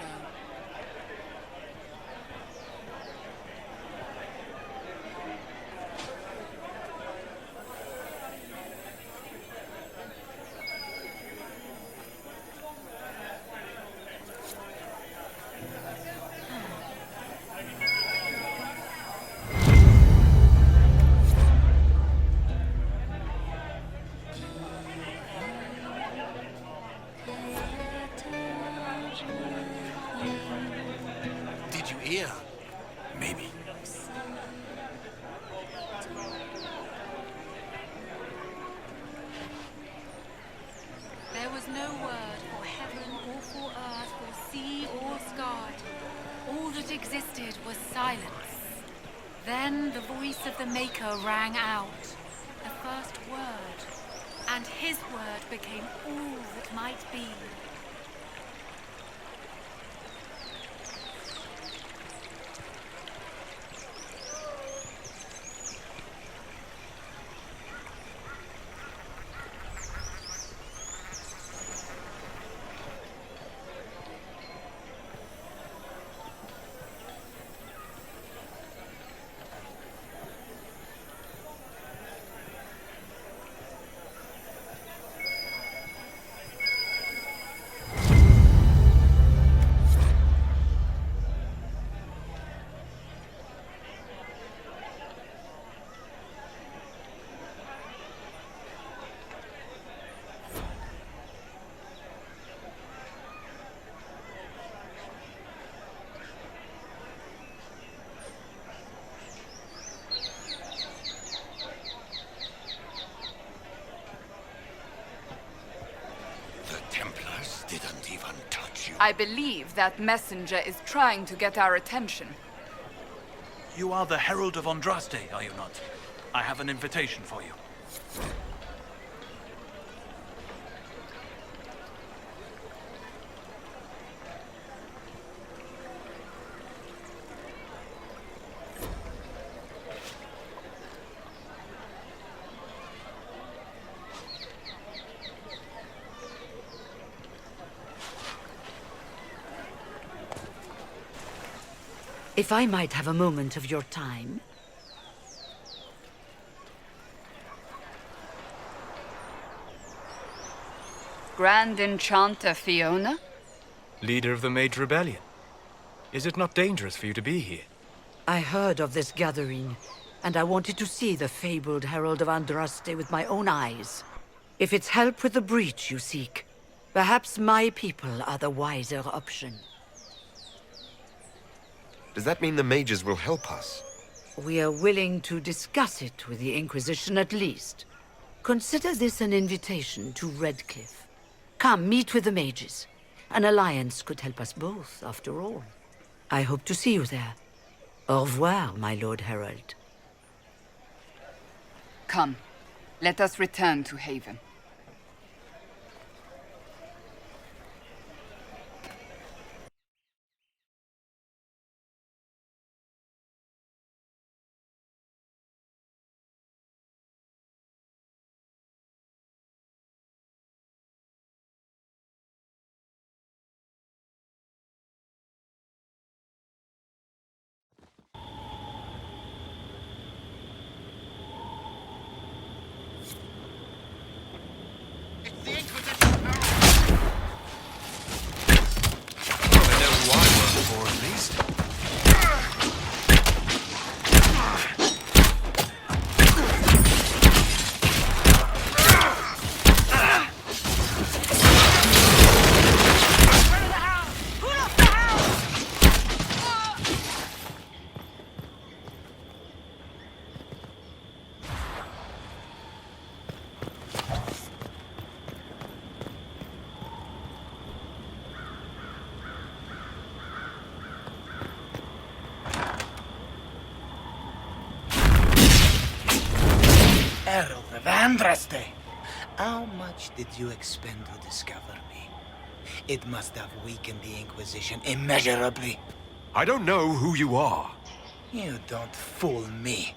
Did you hear? Maybe. lasted was silence. Then the voice of the Maker rang out, the first word, and his word became all that might be. I believe that messenger is trying to get our attention. You are the Herald of Andraste, are you not? I have an invitation for you. If I might have a moment of your time. Grand Enchanter Fiona? Leader of the Mage Rebellion. Is it not dangerous for you to be here? I heard of this gathering, and I wanted to see the fabled Herald of Andraste with my own eyes. If it's help with the breach you seek, perhaps my people are the wiser option. Does that mean the mages will help us? We are willing to discuss it with the Inquisition at least. Consider this an invitation to Redcliffe. Come, meet with the mages. An alliance could help us both, after all. I hope to see you there. Au revoir, my Lord Herald. Come, let us return to Haven. Herald of Andraste! How much did you expend to discover me? It must have weakened the Inquisition immeasurably. I don't know who you are. You don't fool me.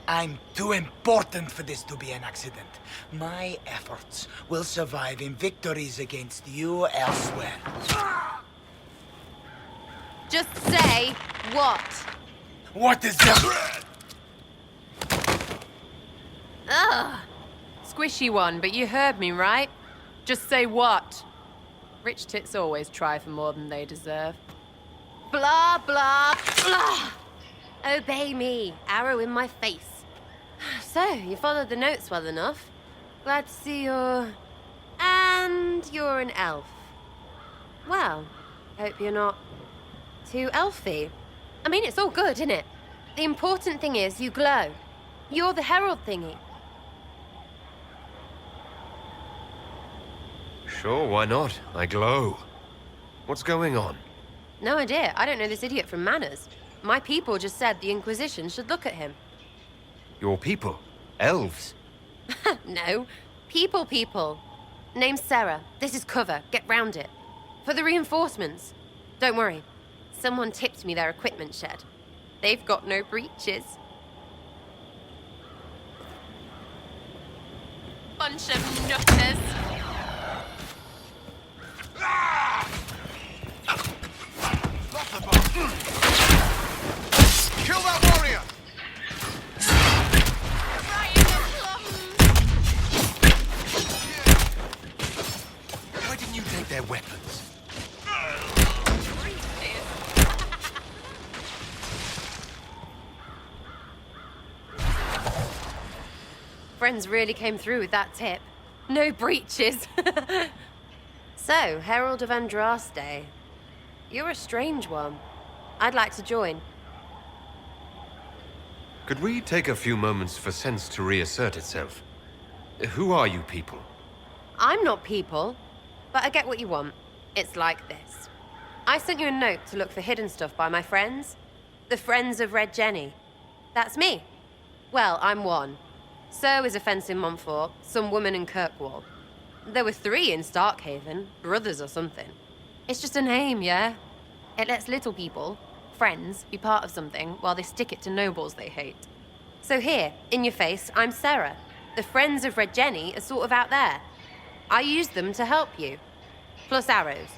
I'm too important for this to be an accident. My efforts will survive in victories against you elsewhere. Just say what? What is that? Ugh. Squishy one, but you heard me, right? Just say what? Rich tits always try for more than they deserve. Blah, blah, blah! Obey me. Arrow in my face. So, you followed the notes well enough. Glad to see you're... And you're an elf. Well, hope you're not too elfy. I mean, it's all good, isn't it? The important thing is you glow. You're the herald thingy. Sure, why not? I glow. What's going on? No idea. I don't know this idiot from manners. My people just said the Inquisition should look at him. Your people? Elves? No. People. Name's Sarah. This is cover. Get round it. For the reinforcements. Don't worry. Someone tipped me their equipment shed. They've got no breaches. Bunch of nutters. Kill that warrior! Why didn't you take their weapons? Friends really came through with that tip. No breaches. So, Herald of Andraste. You're a strange one. I'd like to join. Could we take a few moments for sense to reassert itself? Who are you people? I'm not people, but I get what you want. It's like this. I sent you a note to look for hidden stuff by my friends. The Friends of Red Jenny. That's me. Well, I'm one. So is a fence in Montfort, some woman in Kirkwall. There were 3 in Starkhaven, brothers or something. It's just a name, yeah? It lets little people, friends, be part of something while they stick it to nobles they hate. So here, in your face, I'm Sarah. The Friends of Red Jenny are sort of out there. I use them to help you. Plus arrows.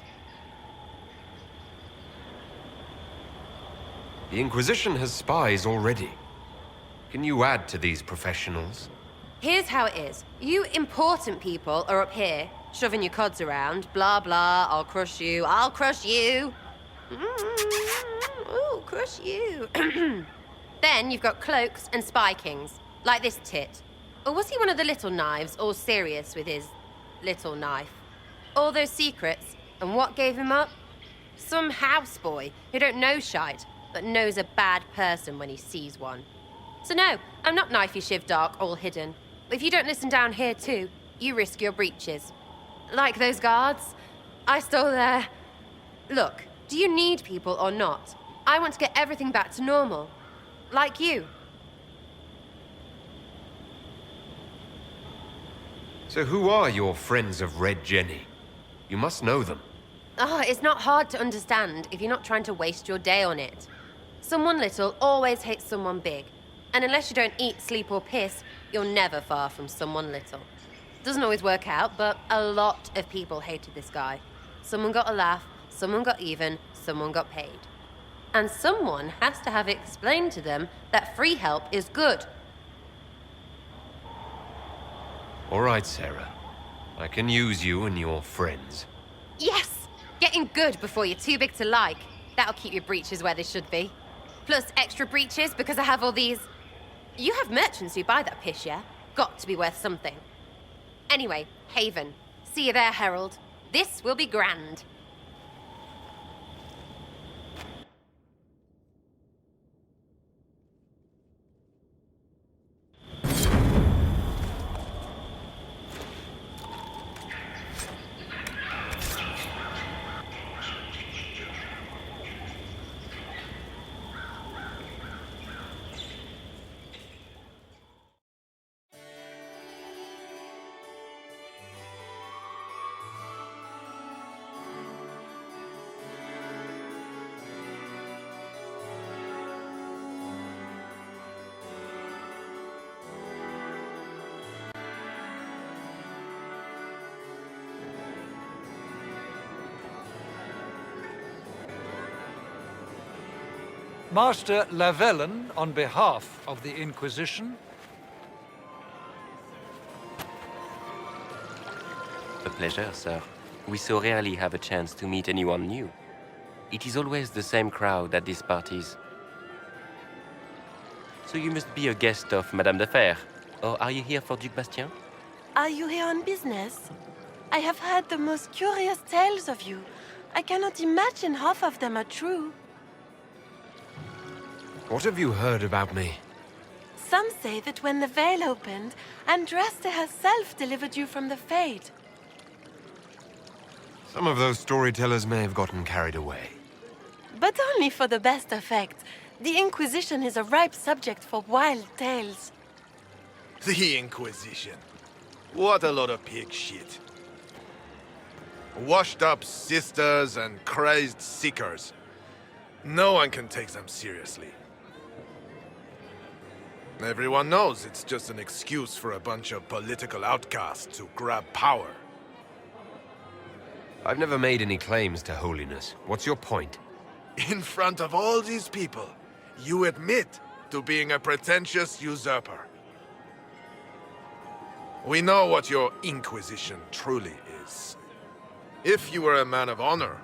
The Inquisition has spies already. Can you add to these professionals? Here's how it is. You important people are up here, shoving your cods around. Blah, blah, I'll crush you. Ooh, crush you. Then you've got cloaks and spy kings, like this tit. Or was he one of the little knives, all serious with his little knife? All those secrets, and what gave him up? Some houseboy who don't know shite, but knows a bad person when he sees one. So no, I'm not knifey shiv dark, all hidden. But if you don't listen down here too, you risk your breeches. Like those guards, I stole their... Look, do you need people or not? I want to get everything back to normal. Like you. So who are your Friends of Red Jenny? You must know them. It's not hard to understand if you're not trying to waste your day on it. Someone little always hates someone big. And unless you don't eat, sleep, or piss, you're never far from someone little. Doesn't always work out, but a lot of people hated this guy. Someone got a laugh, someone got even, someone got paid. And someone has to have explained to them that free help is good. All right, Sarah. I can use you and your friends. Yes! Getting good before you're too big to like. That'll keep your breeches where they should be. Plus extra breeches because I have all these... You have merchants who buy that piss, yeah? Got to be worth something. Anyway, Haven. See you there, Herald. This will be grand. Master Lavellen, on behalf of the Inquisition. A pleasure, sir. We so rarely have a chance to meet anyone new. It is always the same crowd at these parties. So you must be a guest of Madame de Fer, or are you here for Duc Bastien? Are you here on business? I have heard the most curious tales of you. I cannot imagine half of them are true. What have you heard about me? Some say that when the veil opened, Andraste herself delivered you from the Fade. Some of those storytellers may have gotten carried away. but only for the best effect. The Inquisition is a ripe subject for wild tales. The Inquisition. What a lot of pig shit. Washed up sisters and crazed seekers. No one can take them seriously. Everyone knows it's just an excuse for a bunch of political outcasts to grab power. I've never made any claims to holiness. What's your point? In front of all these people, you admit to being a pretentious usurper. We know what your Inquisition truly is. If you were a man of honor,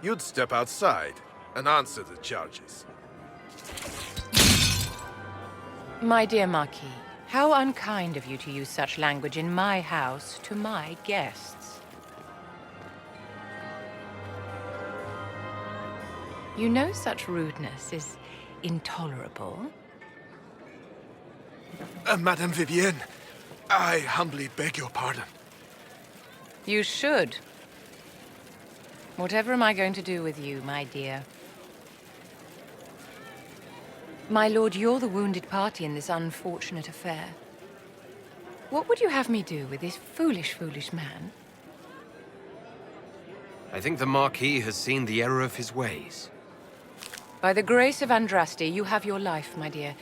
you'd step outside and answer the charges. My dear Marquis, how unkind of you to use such language in my house to my guests. You know such rudeness is intolerable. Madame Vivienne, I humbly beg your pardon. You should. Whatever am I going to do with you, my dear? My lord, you're the wounded party in this unfortunate affair. What would you have me do with this foolish, foolish man? I think the Marquis has seen the error of his ways. By the grace of Andraste, you have your life, my dear.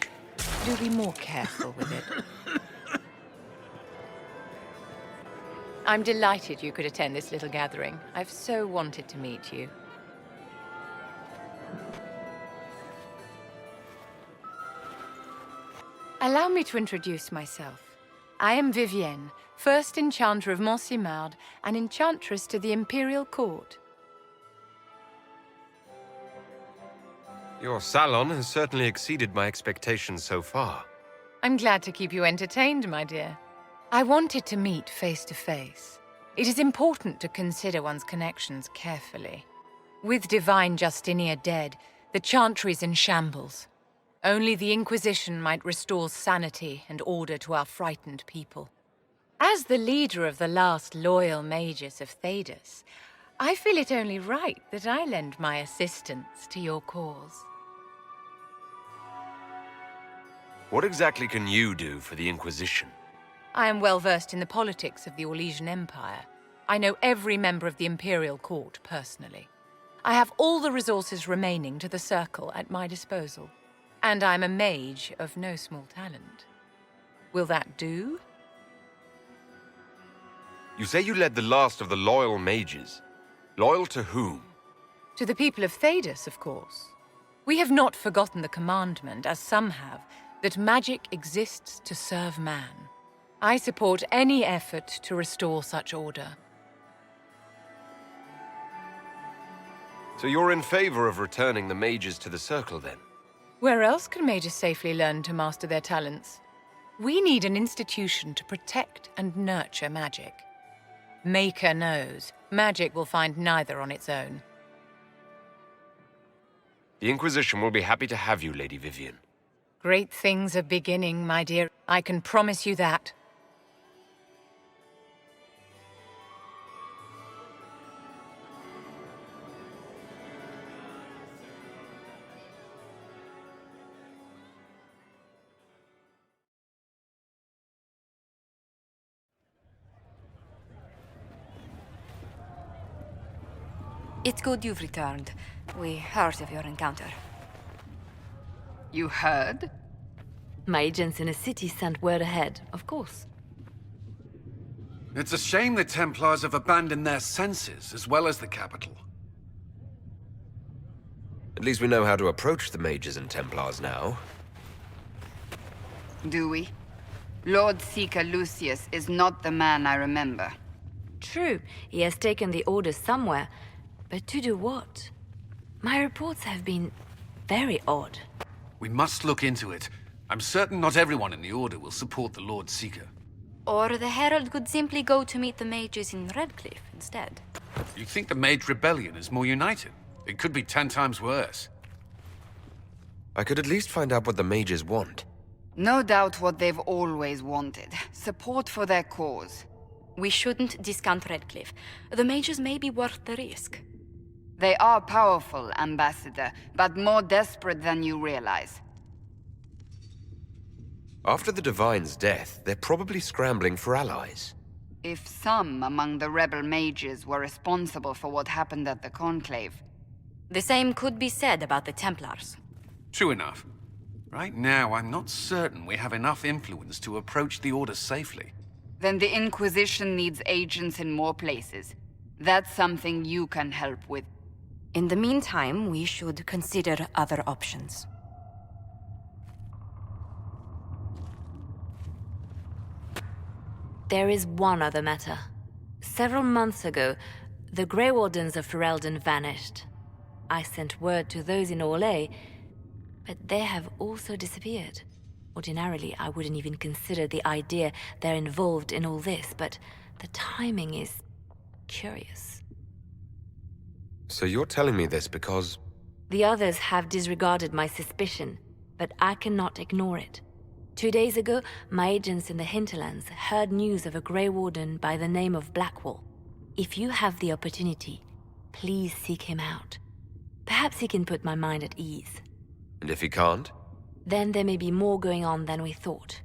Do be more careful with it. I'm delighted you could attend this little gathering. I've so wanted to meet you. Allow me to introduce myself. I am Vivienne, first Enchanter of Montsimard and Enchantress to the Imperial Court. Your salon has certainly exceeded my expectations so far. I'm glad to keep you entertained, my dear. I wanted to meet face to face. It is important to consider one's connections carefully. With Divine Justinia dead, the Chantry is in shambles. Only the Inquisition might restore sanity and order to our frightened people. As the leader of the last loyal mages of Thedas, I feel it only right that I lend my assistance to your cause. What exactly can you do for the Inquisition? I am well versed in the politics of the Orlesian Empire. I know every member of the Imperial Court personally. I have all the resources remaining to the Circle at my disposal. And I'm a mage of no small talent. Will that do? You say you led the last of the loyal mages. Loyal to whom? To the people of Thedas, of course. We have not forgotten the commandment, as some have, that magic exists to serve man. I support any effort to restore such order. So you're in favor of returning the mages to the Circle, then? Where else can mages safely learn to master their talents? We need an institution to protect and nurture magic. Maker knows, magic will find neither on its own. The Inquisition will be happy to have you, Lady Vivienne. Great things are beginning, my dear. I can promise you that. It's good you've returned. We heard of your encounter. You heard? My agents in the city sent word ahead, of course. It's a shame the Templars have abandoned their senses, as well as the capital. At least we know how to approach the mages and Templars now. Do we? Lord Seeker Lucius is not the man I remember. True, he has taken the orders somewhere, but to do what? My reports have been very odd. We must look into it. I'm certain not everyone in the Order will support the Lord Seeker. Or the Herald could simply go to meet the mages in Redcliffe instead. You think the Mage Rebellion is more united? It could be 10 times worse. I could at least find out what the mages want. No doubt what they've always wanted. Support for their cause. We shouldn't discount Redcliffe. The mages may be worth the risk. They are powerful, Ambassador, but more desperate than you realize. After the Divine's death, they're probably scrambling for allies. If some among the rebel mages were responsible for what happened at the Conclave. The same could be said about the Templars. True enough. Right now, I'm not certain we have enough influence to approach the Order safely. Then the Inquisition needs agents in more places. That's something you can help with. In the meantime, we should consider other options. There is one other matter. Several months ago, the Grey Wardens of Ferelden vanished. I sent word to those in Orlais, but they have also disappeared. Ordinarily, I wouldn't even consider the idea they're involved in all this, but the timing is curious. So you're telling me this because... The others have disregarded my suspicion, but I cannot ignore it. 2 days ago, my agents in the hinterlands heard news of a Grey Warden by the name of Blackwall. If you have the opportunity, please seek him out. Perhaps he can put my mind at ease. And if he can't? Then there may be more going on than we thought.